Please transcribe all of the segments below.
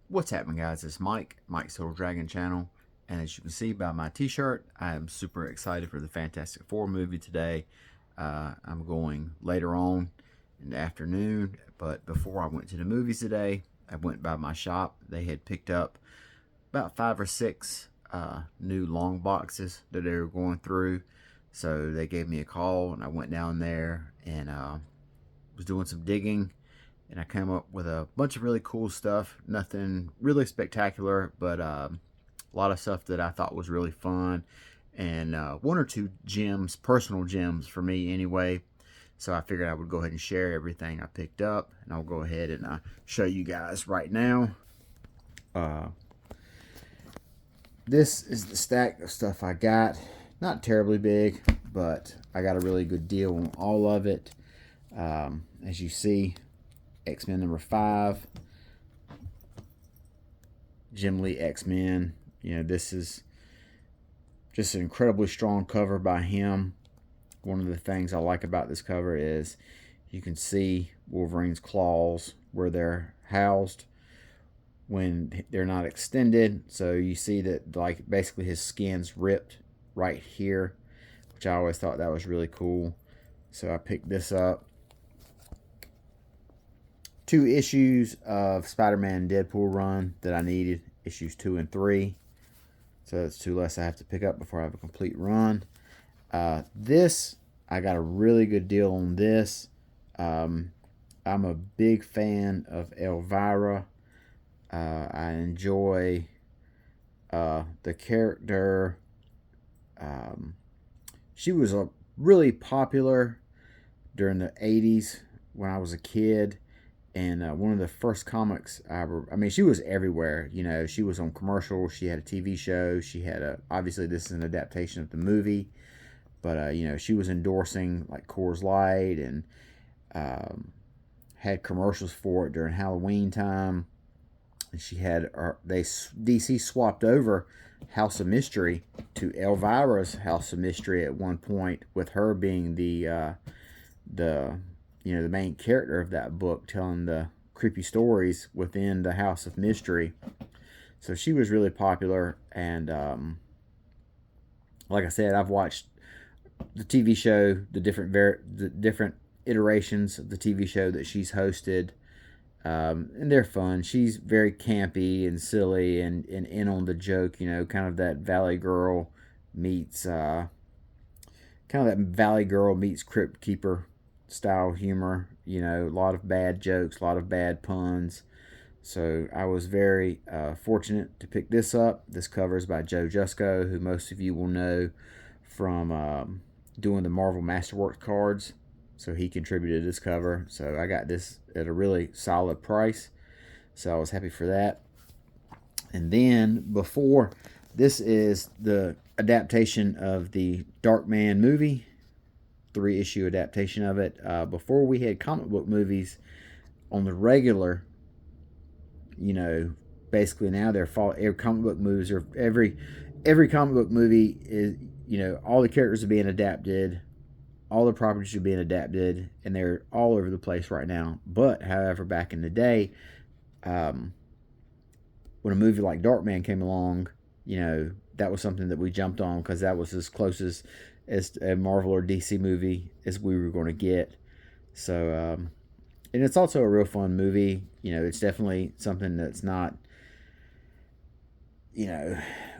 What's happening, guys? It's Mike's Soul Dragon channel, and as you can see by my t-shirt, I am super excited for the Fantastic Four movie today. I'm going later on in the afternoon, but before I went to the movies today, I went by my shop. They had picked up about 5 or 6 new long boxes that they were going through, so they gave me a call, and I went down there and was doing some digging, and I came up with a bunch of really cool stuff. Nothing really spectacular, but a lot of stuff that I thought was really fun, and 1 or 2 gems, personal gems for me anyway. So I figured I would go ahead and share everything I picked up, and I'll go ahead and show you guys right now. Uh, this is the stack of stuff I got. Not terribly big, but I got a really good deal on all of it. As you see, X-Men number 5, Jim Lee X-Men. This is just an incredibly strong cover by him. One of the things I like about this cover is you can see Wolverine's claws where they're housed when they're not extended. So you see that, like, basically his skin's ripped right here, which I always thought that was really cool. So I picked this up. 2 issues of Spider-Man Deadpool run that I needed, issues 2 and 3. So that's 2 less I have to pick up before I have a complete run. This, I got a really good deal on this. I'm a big fan of Elvira. I enjoy the character. She was really popular during the 80s when I was a kid. And one of the first comics she was everywhere. She was on commercials. She had a TV show. She had obviously this is an adaptation of the movie. But, she was endorsing like Coors Light and had commercials for it during Halloween time. And she had, DC swapped over House of Mystery to Elvira's House of Mystery at one point, with her being the main character of that book, telling the creepy stories within the House of Mystery. So she was really popular, and like I said, I've watched the TV show, the different iterations of the TV show that she's hosted, and they're fun. She's very campy and silly and in on the joke, kind of that Valley Girl meets Crypt Keeper style humor. A lot of bad jokes, a lot of bad puns. So I was very fortunate to pick this up. This cover is by Joe Jusko, who most of you will know from doing the Marvel Masterworks cards. So he contributed this cover. So I got this at a really solid price. So I was happy for that. And then this is the adaptation of the Darkman movie. 3-issue adaptation of it. Before we had comic book movies on the regular, basically now every comic book movies are every comic book movie is, all the characters are being adapted, all the properties are being adapted, and they're all over the place right now. But however, back in the day, when a movie like Darkman came along, that was something that we jumped on because that was as close as a Marvel or DC movie as we were going to get. So, and it's also a real fun movie. It's definitely something that's not, going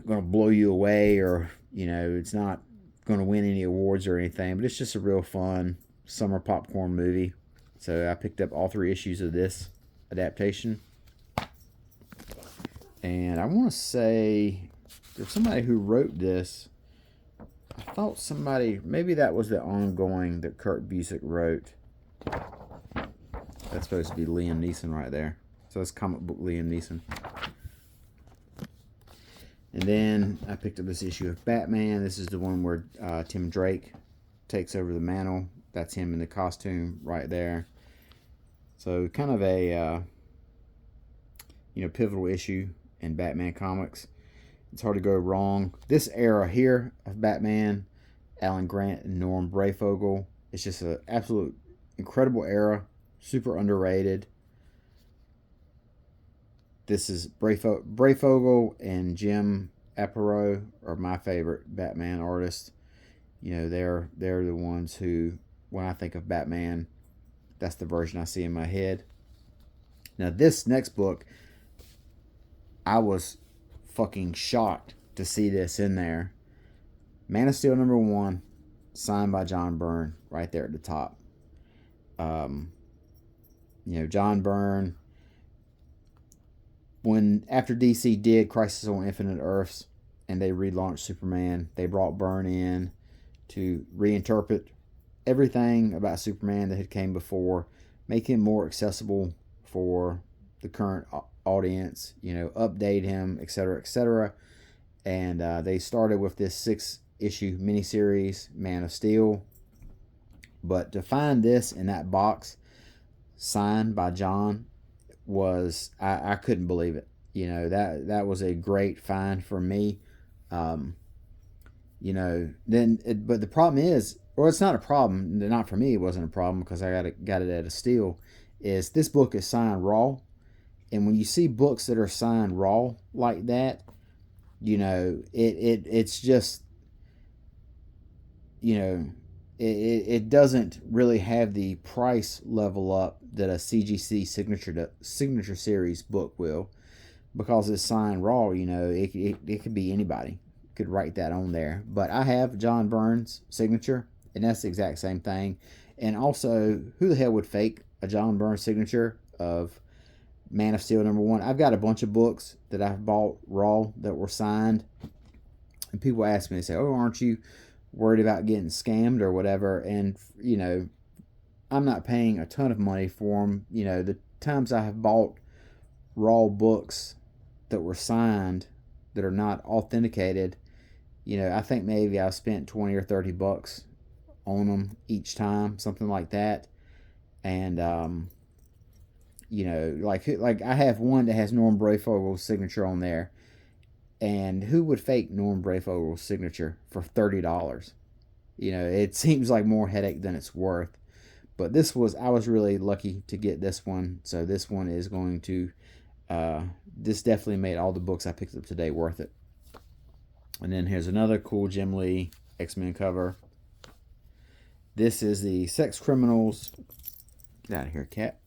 to blow you away, or, it's not going to win any awards or anything, but it's just a real fun summer popcorn movie. So I picked up all 3 issues of this adaptation. And I want to say there's somebody who wrote this. I thought maybe that was the ongoing that Kurt Busiek wrote. That's supposed to be Liam Neeson right there. So it's comic book Liam Neeson. And then I picked up this issue of Batman. This is the one where Tim Drake takes over the mantle. That's him in the costume right there. So kind of a pivotal issue in Batman comics. It's hard to go wrong. This era here of Batman, Alan Grant and Norm Brayfogle, it's just an absolute incredible era. Super underrated. this is Breyfogle and Jim Aparo are my favorite Batman artists. You know, they're the ones who, when I think of Batman, that's the version I see in my head. Now, this next book, I was fucking shocked to see this in there. Man of Steel #1, signed by John Byrne, right there at the top. You know, John Byrne, after DC did Crisis on Infinite Earths and they relaunched Superman, they brought Byrne in to reinterpret everything about Superman that had came before, make him more accessible for the current audience, you know, update him, etc., etc. And they started with this 6-issue miniseries, Man of Steel. But to find this in that box, signed by John, was I couldn't believe it. You know, that was a great find for me. You know, but the problem is, or it's not a problem. Not for me. It wasn't a problem because I got it at a steal. Is this book is signed raw, and when you see books that are signed raw like that, you know, it's just, you know, it doesn't really have the price level up that a CGC signature series book will, because it's signed raw. You know, it could be anybody could write that on there. But I have John Byrne's signature, and that's the exact same thing. And also, who the hell would fake a John Byrne signature of Man of Steel #1? I've got a bunch of books that I've bought raw that were signed, and people ask me, they say, "Oh, aren't you worried about getting scammed or whatever?" And you know, I'm not paying a ton of money for them. You know, the times I have bought raw books that were signed that are not authenticated, you know, I think maybe I've spent 20 or 30 bucks on them each time, something like that. And you know, like I have one that has Norm Breyfogle's signature on there, and who would fake Norm Breyfogle's signature for $30? You know, it seems like more headache than it's worth. But I was really lucky to get this one. So this one is going to, this definitely made all the books I picked up today worth it. And then here's another cool Jim Lee X-Men cover. This is the Sex Criminals. Get out of here, cat.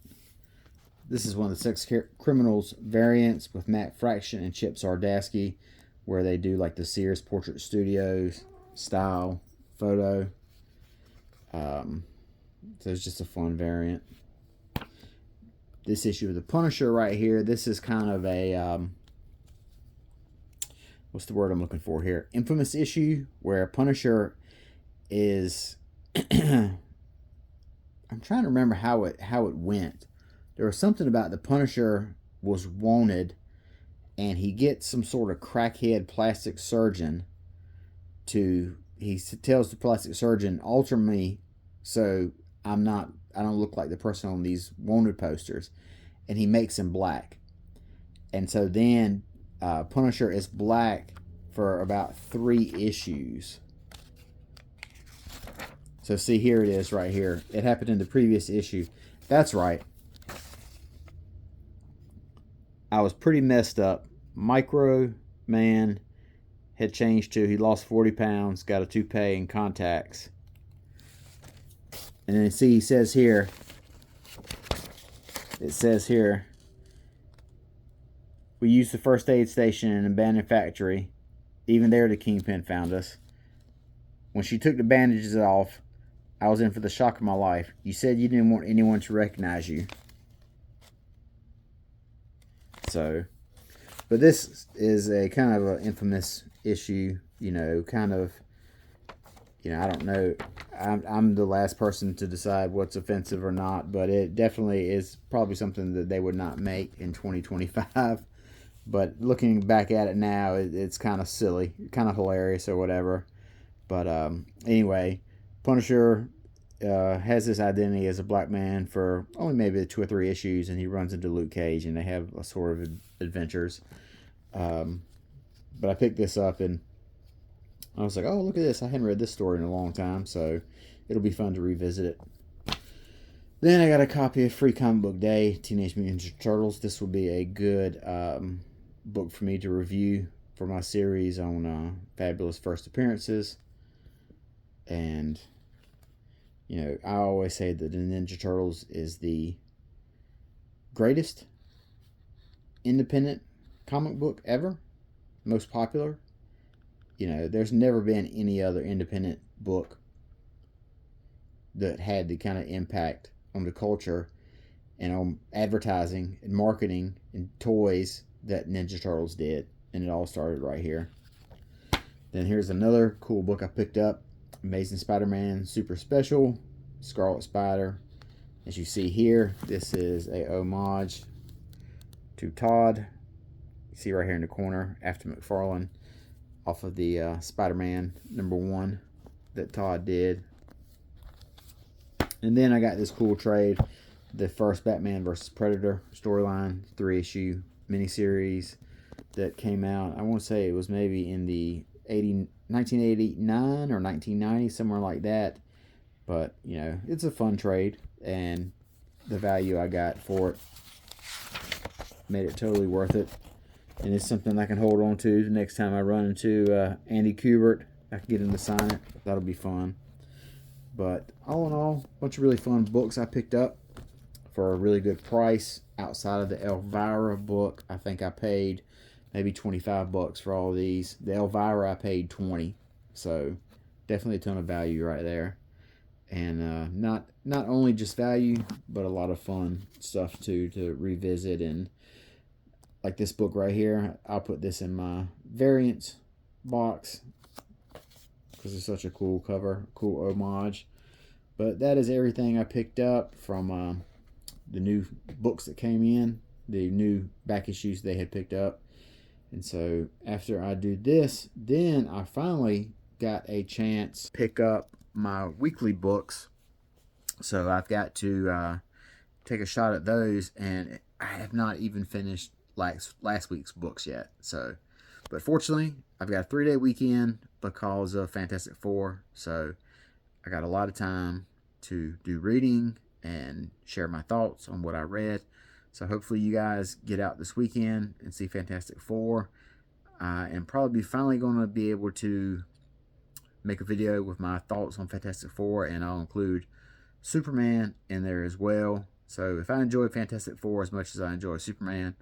This is one of the Sex Criminals variants with Matt Fraction and Chip Zdarsky, where they do like the Sears Portrait Studios style photo. So it's just a fun variant. This issue of the Punisher right here, this is kind of a, what's the word I'm looking for here? Infamous issue where Punisher is, I'm trying to remember how it went. There was something about the Punisher was wanted, and he gets some sort of crackhead plastic surgeon he tells the plastic surgeon, alter me so I don't look like the person on these wanted posters, and he makes him black. And so then Punisher is black for about 3 issues. So see, here it is right here. It happened in the previous issue. That's right. I was pretty messed up. Micro Man had changed to, he lost 40 pounds, got a toupee and contacts. And then see, it says here, we used the first aid station in an abandoned factory. Even there, the Kingpin found us. When she took the bandages off, I was in for the shock of my life. You said you didn't want anyone to recognize you. So, but this is a kind of an infamous issue, you know, kind of, you know, I don't know. I'm the last person to decide what's offensive or not, but it definitely is probably something that they would not make in 2025. But looking back at it now, it's kind of silly, kind of hilarious or whatever. But anyway, Punisher has this identity as a black man for only maybe 2 or 3 issues, and he runs into Luke Cage, and they have a sort of adventures. But I picked this up, and I was like, oh, look at this. I hadn't read this story in a long time, so it'll be fun to revisit it. Then I got a copy of Free Comic Book Day, Teenage Mutant Ninja Turtles. This will be a good book for me to review for my series on Fabulous First Appearances. And, you know, I always say that the Ninja Turtles is the greatest independent comic book ever, most popular. You know, there's never been any other independent book that had the kind of impact on the culture and on advertising and marketing and toys that Ninja Turtles did. And it all started right here. Then here's another cool book I picked up, Amazing Spider-Man Super Special, Scarlet Spider. As you see here, this is a homage to Todd. You see right here in the corner, after McFarlane, off of the Spider-Man #1 that Todd did. And then I got this cool trade, the first Batman vs. Predator storyline, 3-issue miniseries that came out. I want to say it was maybe in the 1989 or 1990, somewhere like that. But, you know, it's a fun trade, and the value I got for it made it totally worth it. And it's something I can hold on to the next time I run into Andy Kubert. I can get him to sign it. That'll be fun. But all in all, a bunch of really fun books I picked up for a really good price. Outside of the Elvira book, I think I paid maybe $25 for all of these. The Elvira I paid $20, so definitely a ton of value right there. And not only just value, but a lot of fun stuff too to revisit. And like this book right here, I'll put this in my variants box because it's such a cool cover, cool homage. But that is everything I picked up from the new books that came in, the new back issues they had picked up. And so after I do this, then I finally got a chance to pick up my weekly books. So I've got to take a shot at those, and I have not even finished last week's books yet. So, but fortunately, I've got a 3-day weekend because of Fantastic Four. So I got a lot of time to do reading and share my thoughts on what I read. So hopefully you guys get out this weekend and see Fantastic Four. And probably finally going to be able to make a video with my thoughts on Fantastic Four, and I'll include Superman in there as well. So if I enjoy Fantastic Four as much as I enjoy Superman,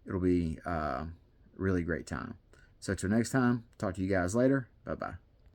it'll be a really great time. So till next time, talk to you guys later. Bye-bye.